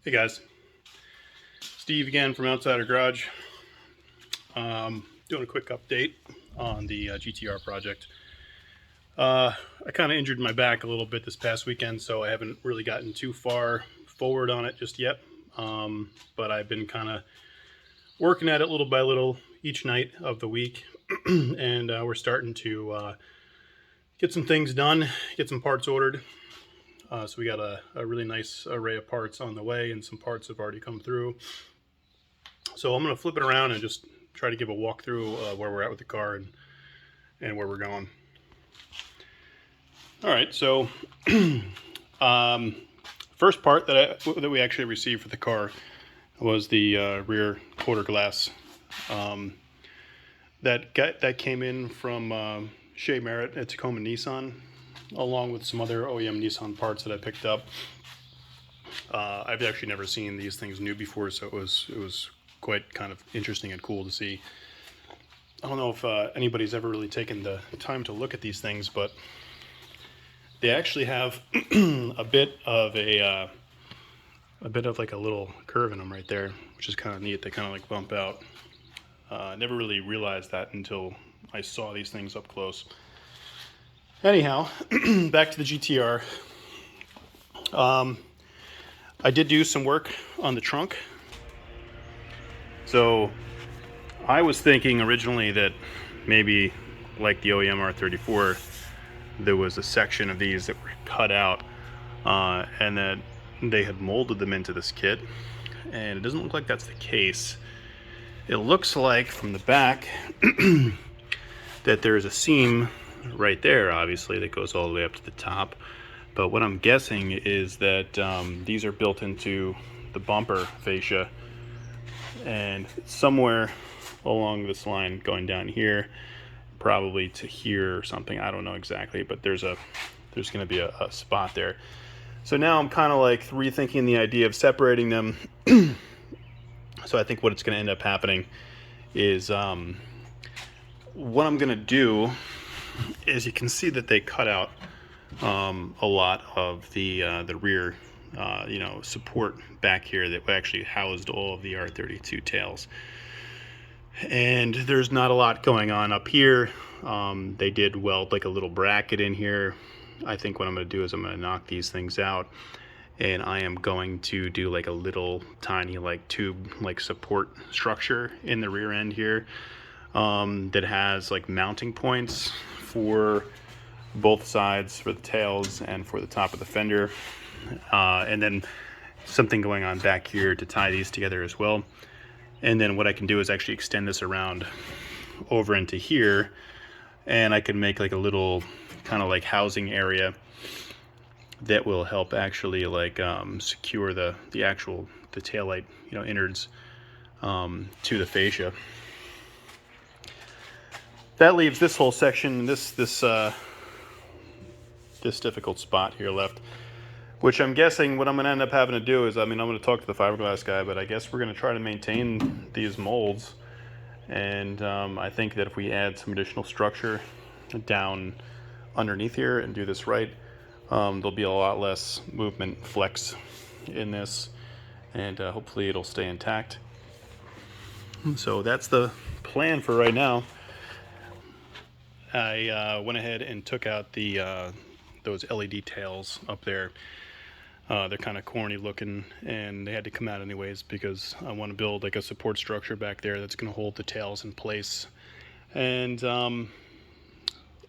Hey guys, Steve again from Outsider Garage. Doing a quick update on the GTR project. I kind of injured my back a little bit this past weekend, so I haven't really gotten too far forward on it just yet. But I've been kind of working at it little by little each night of the week, and we're starting to get some things done, get some parts ordered. So we got a really nice array of parts on the way, and some parts have already come through. So I'm going to flip it around and just try to give a walkthrough where we're at with the car and where we're going. All right, so first part that we actually received for the car was the rear quarter glass. That came in from Shea Merrit at Tacoma Nissan, along with some other OEM Nissan parts that I picked up. I've actually never seen these things new before, so it was quite kind of interesting and cool to see. I don't know if anybody's ever really taken the time to look at these things, but they actually have a bit of like a little curve in them right there, which is kind of neat. They kind of like bump out. I never really realized that until I saw these things up close. Anyhow, back to the GTR. I did do some work on the trunk. So I was thinking originally that maybe like the OEM R34, there was a section of these that were cut out and that they had molded them into this kit. And it doesn't look like that's the case. It looks like from the back that there's a seam right there, obviously, that goes all the way up to the top. But what I'm guessing is that these are built into the bumper fascia, and somewhere along this line going down here, probably to here or something. I don't know exactly, but there's going to be a spot there. So now I'm kind of like rethinking the idea of separating them. So I think what it's going to end up happening is what I'm going to do is, you can see that they cut out a lot of the rear support back here that actually housed all of the R32 tails. And there's not a lot going on up here. They did weld like a little bracket in here. I think what I'm going to do is I'm going to knock these things out, and I am going to do like a little tiny like tube like support structure in the rear end here that has like mounting points for both sides, for the tails and for the top of the fender, and then something going on back here to tie these together as well. And then what I can do is actually extend this around over into here, and I can make like a little kind of like housing area that will help actually like secure the taillight innards to the fascia. That leaves this whole section, this difficult spot here left, which I'm guessing what I'm going to end up having to do is, I'm going to talk to the fiberglass guy, but I guess we're going to try to maintain these molds. And I think that if we add some additional structure down underneath here and do this right, there'll be a lot less movement flex in this, and hopefully it'll stay intact. So that's the plan for right now. I went ahead and took out those LED tails up there. They're kind of corny looking, and they had to come out anyways because I want to build like a support structure back there that's going to hold the tails in place. And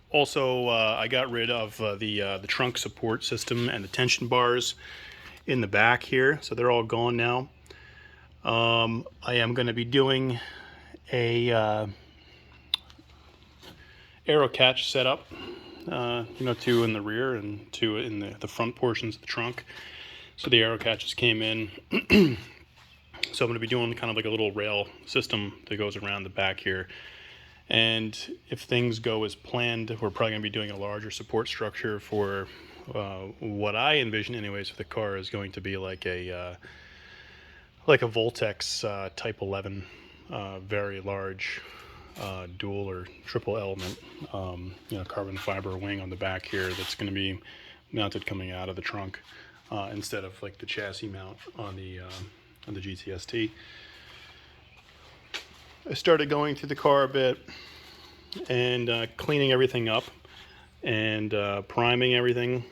also I got rid of the trunk support system and the tension bars in the back here, so they're all gone now. I am going to be doing a aero catch setup, two in the rear and two in the front portions of the trunk. So the aero catches came in. So I'm going to be doing kind of like a little rail system that goes around the back here. And if things go as planned, we're probably going to be doing a larger support structure for what I envision anyways for the car is going to be like a Voltex Type 11, very large dual or triple element carbon fiber wing on the back here that's going to be mounted coming out of the trunk. instead of like the chassis mount on the GTST. I started going through the car a bit and cleaning everything up and priming everything.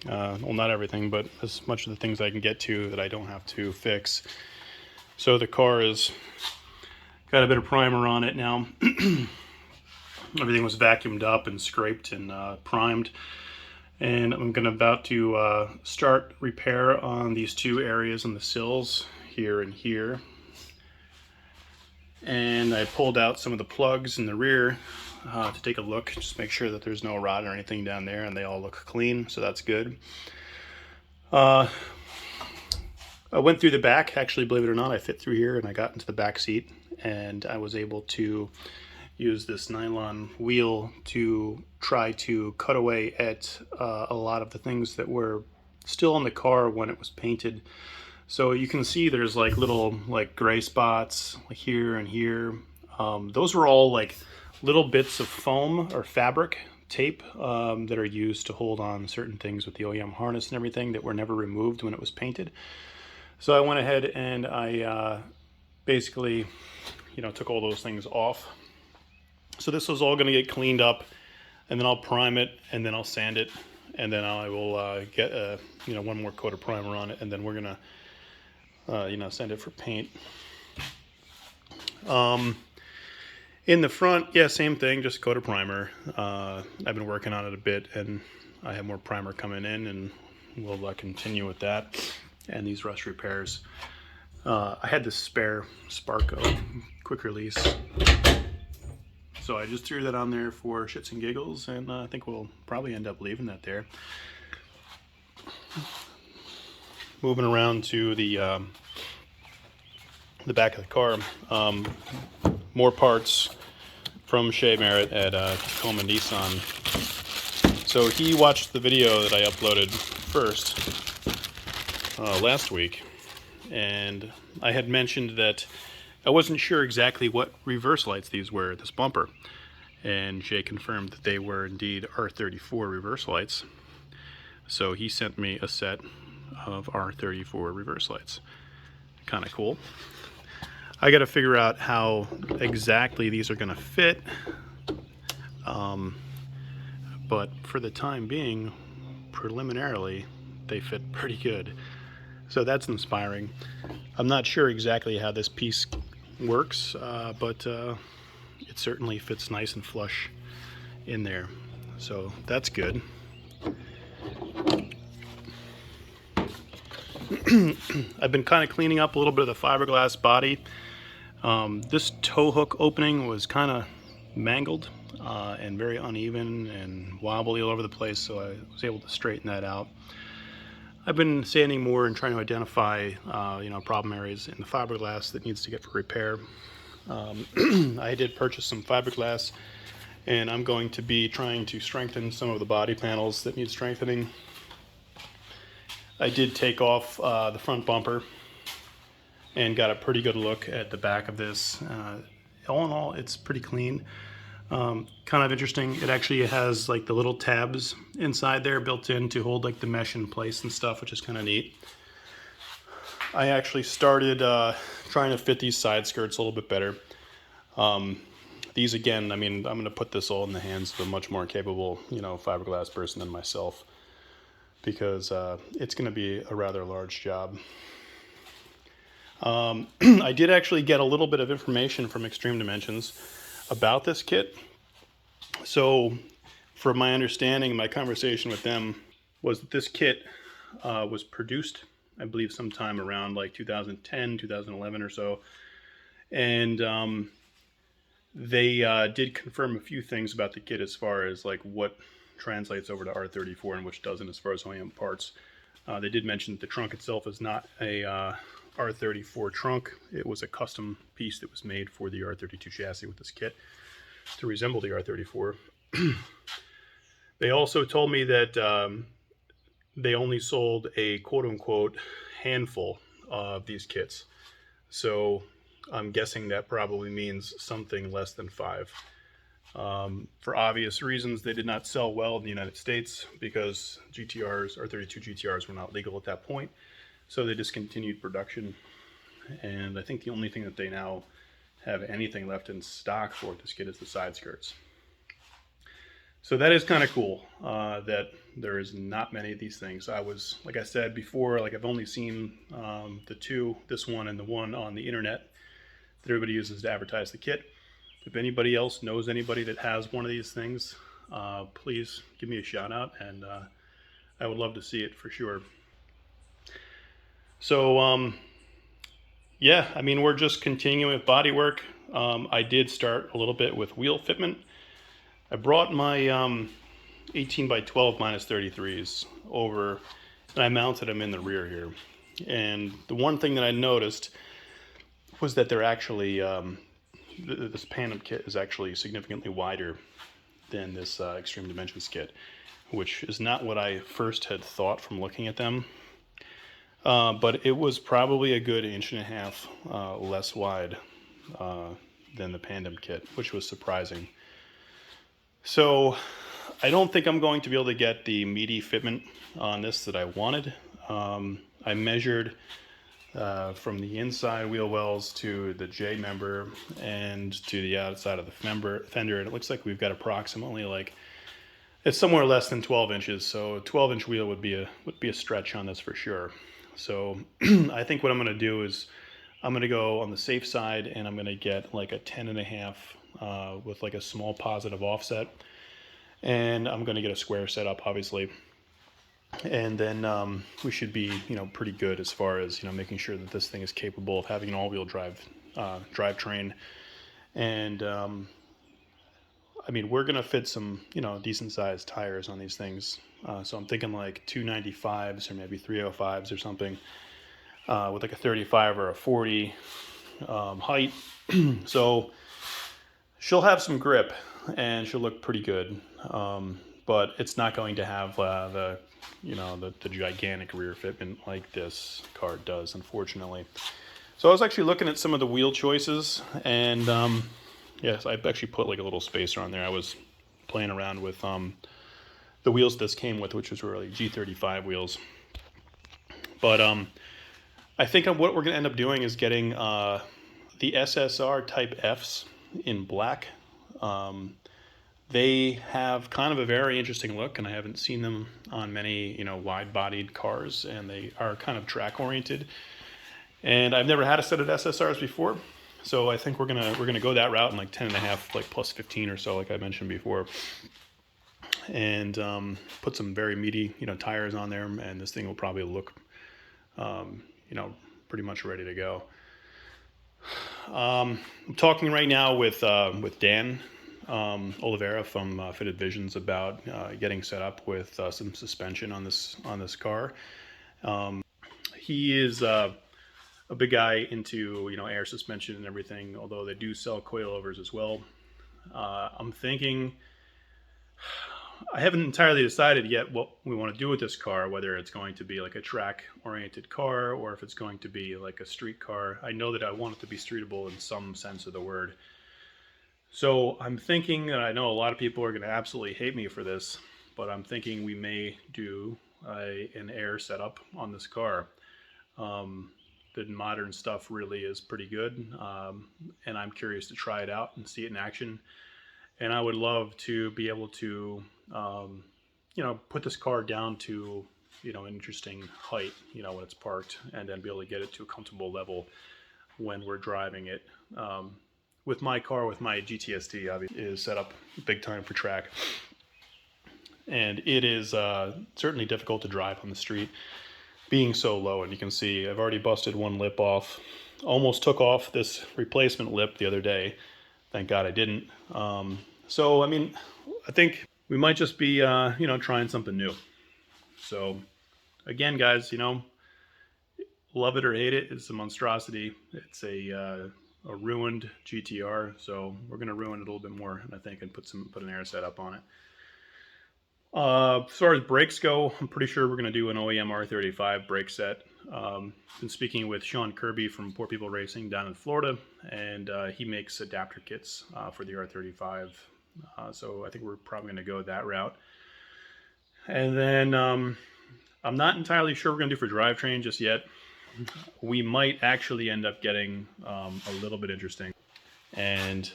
Well, not everything, but as much of the things I can get to that I don't have to fix. So the car has got a bit of primer on it now. Everything was vacuumed up and scraped and primed. And I'm about to start repair on these two areas on the sills, here and here. And I pulled out some of the plugs in the rear to take a look, just make sure that there's no rot or anything down there, and they all look clean, so that's good. I went through the back, actually, believe it or not, I fit through here and I got into the back seat, and I was able to use this nylon wheel to try to cut away at a lot of the things that were still on the car when it was painted. So you can see there's like little like gray spots like here and here. Those were all like little bits of foam or fabric tape that are used to hold on certain things with the OEM harness and everything that were never removed when it was painted. So I went ahead and I basically, you know, took all those things off. So this is all going to get cleaned up, and then I'll prime it, and then I'll sand it, and then I will get you know, one more coat of primer on it, and then we're gonna you know, send it for paint. In the front, yeah, same thing, just coat of primer. I've been working on it a bit, and I have more primer coming in, and we'll continue with that. And these rust repairs. I had this spare Sparco quick release, so I just threw that on there for shits and giggles, and I think we'll probably end up leaving that there. Moving around to the back of the car, more parts from Shea Merrit at Tacoma Nissan. So he watched the video that I uploaded first last week, and I had mentioned that I wasn't sure exactly what reverse lights these were, this bumper, and Shea confirmed that they were indeed R34 reverse lights. So he sent me a set of R34 reverse lights. Kind of cool. I got to figure out how exactly these are going to fit, but for the time being, preliminarily, they fit pretty good. So that's inspiring. I'm not sure exactly how this piece works, but it certainly fits nice and flush in there. So that's good. I've been kind of cleaning up a little bit of the fiberglass body. This tow hook opening was kind of mangled and very uneven and wobbly all over the place, so I was able to straighten that out. I've been sanding more and trying to identify you know, problem areas in the fiberglass that needs to get for repair. I did purchase some fiberglass, and I'm going to be trying to strengthen some of the body panels that need strengthening. I did take off the front bumper and got a pretty good look at the back of this. All in all, it's pretty clean. Kind of interesting. It actually has like the little tabs inside there built in to hold like the mesh in place and stuff, which is kind of neat. I actually started trying to fit these side skirts a little bit better. These, again, I mean, I'm going to put this all in the hands of a much more capable, you know, fiberglass person than myself, because it's going to be a rather large job. I did actually get a little bit of information from Extreme Dimensions about this kit. So from my understanding, my conversation with them was that this kit was produced, I believe, sometime around like 2010, 2011 or so. And they did confirm a few things about the kit as far as like what translates over to R34 and which doesn't as far as OEM parts. They did mention that the trunk itself is not a R34 trunk. It was a custom piece that was made for the R32 chassis with this kit to resemble the R34. They also told me that they only sold a quote-unquote handful of these kits. So I'm guessing that probably means something less than 5. For obvious reasons, they did not sell well in the United States because GTRs, R32 GTRs, were not legal at that point. So they discontinued production. And I think the only thing that they now have anything left in stock for this kit is the side skirts. So that is kind of cool that there is not many of these things. I was, like I said before, like I've only seen the two, this one and the one on the internet that everybody uses to advertise the kit. If anybody else knows anybody that has one of these things, please give me a shout out, and I would love to see it for sure. So yeah, I mean, we're just continuing with bodywork. I did start a little bit with wheel fitment. I brought my 18 by 12 minus 33s over, and I mounted them in the rear here. And the one thing that I noticed was that they're actually, this Pandem kit is actually significantly wider than this Extreme Dimensions kit, which is not what I first had thought from looking at them. But it was probably a good 1.5 inches less wide than the Pandem kit, which was surprising. So I don't think I'm going to be able to get the meaty fitment on this that I wanted. I measured from the inside wheel wells to the J member and to the outside of the fender, and it looks like we've got approximately, like, it's somewhere less than 12 inches. So a 12-inch wheel would be a stretch on this for sure. So I think what I'm going to do is I'm going to go on the safe side, and I'm going to get like a 10.5 with like a small positive offset, and I'm going to get a square setup, obviously. And then we should be, pretty good as far as, making sure that this thing is capable of having an all-wheel drive drivetrain. And I mean, we're gonna fit some, decent-sized tires on these things. So I'm thinking like 295s or maybe 305s or something, with like a 35 or a 40 height. So she'll have some grip and she'll look pretty good. But it's not going to have the gigantic rear fitment like this car does, unfortunately. So I was actually looking at some of the wheel choices, and yes, I actually put like a little spacer on there. I was playing around with the wheels this came with, which was really G35 wheels. But I think what we're going to end up doing is getting the SSR Type Fs in black. They have kind of a very interesting look, and I haven't seen them on many, wide-bodied cars, and they are kind of track-oriented. And I've never had a set of SSRs before, so I think we're gonna go that route in like 10.5, like plus 15 or so, like I mentioned before, and put some very meaty, tires on there, and this thing will probably look, pretty much ready to go. I'm talking right now with Dan Olivera from Fitted Visions about getting set up with some suspension on this car. He is a big guy into air suspension and everything, although they do sell coilovers as well. I'm thinking, I haven't entirely decided yet what we want to do with this car, whether it's going to be like a track oriented car or if it's going to be like a street car. I know that I want it to be streetable in some sense of the word. So I'm thinking that, I know a lot of people are going to absolutely hate me for this, but I'm thinking we may do an air setup on this car. The modern stuff really is pretty good, and I'm curious to try it out and see it in action. And I would love to be able to, put this car down to, an interesting height, when it's parked, and then be able to get it to a comfortable level when we're driving it. With my car, with my GTSD, obviously, is set up big time for track. And it is certainly difficult to drive on the street, being so low. And you can see I've already busted one lip off. Almost took off this replacement lip the other day. Thank God I didn't. So, I mean, I think we might just be, trying something new. So, again, guys, love it or hate it, it's a monstrosity. It's a ruined GTR, so we're going to ruin it a little bit more, I think, and put an air setup on it. As far as brakes go, I'm pretty sure we're going to do an OEM R35 brake set. Been speaking with Sean Kirby from Poor People Racing down in Florida, and he makes adapter kits for the R35 So I think we're probably going to go that route. And then I'm not entirely sure what we're going to do for drivetrain just yet. We might actually end up getting a little bit interesting and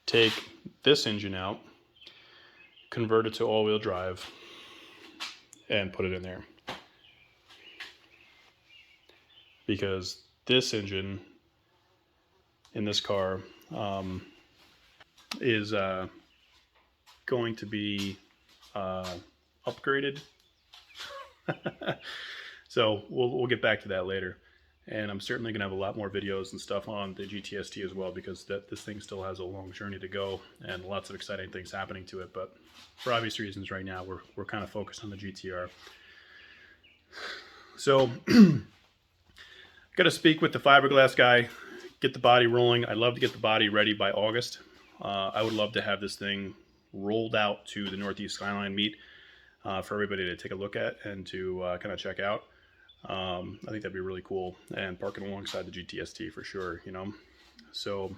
take this engine out, convert it to all-wheel drive, and put it in there. Because this engine in this car is going to be upgraded. So we'll get back to that later. And I'm certainly going to have a lot more videos and stuff on the GTST as well, because this thing still has a long journey to go and lots of exciting things happening to it. But for obvious reasons right now, we're kind of focused on the GTR. So got to speak with the fiberglass guy, get the body rolling. I'd love to get the body ready by August. I would love to have this thing rolled out to the North East Skyline Meet for everybody to take a look at and to kind of check out. I think that'd be really cool, and parking alongside the GTST for sure, you know. So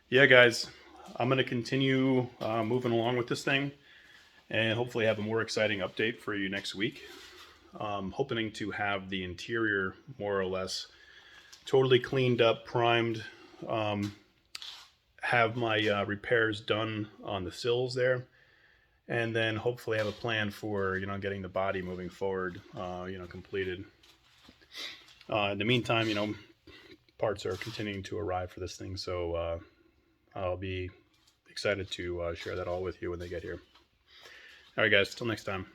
yeah, guys, I'm going to continue moving along with this thing and hopefully have a more exciting update for you next week. Hoping to have the interior more or less totally cleaned up, primed, have my repairs done on the sills there, and then hopefully have a plan for, you know, getting the body moving forward, you know, completed. In the meantime, you know, parts are continuing to arrive for this thing, so I'll be excited to share that all with you when they get here. All right, guys, till next time.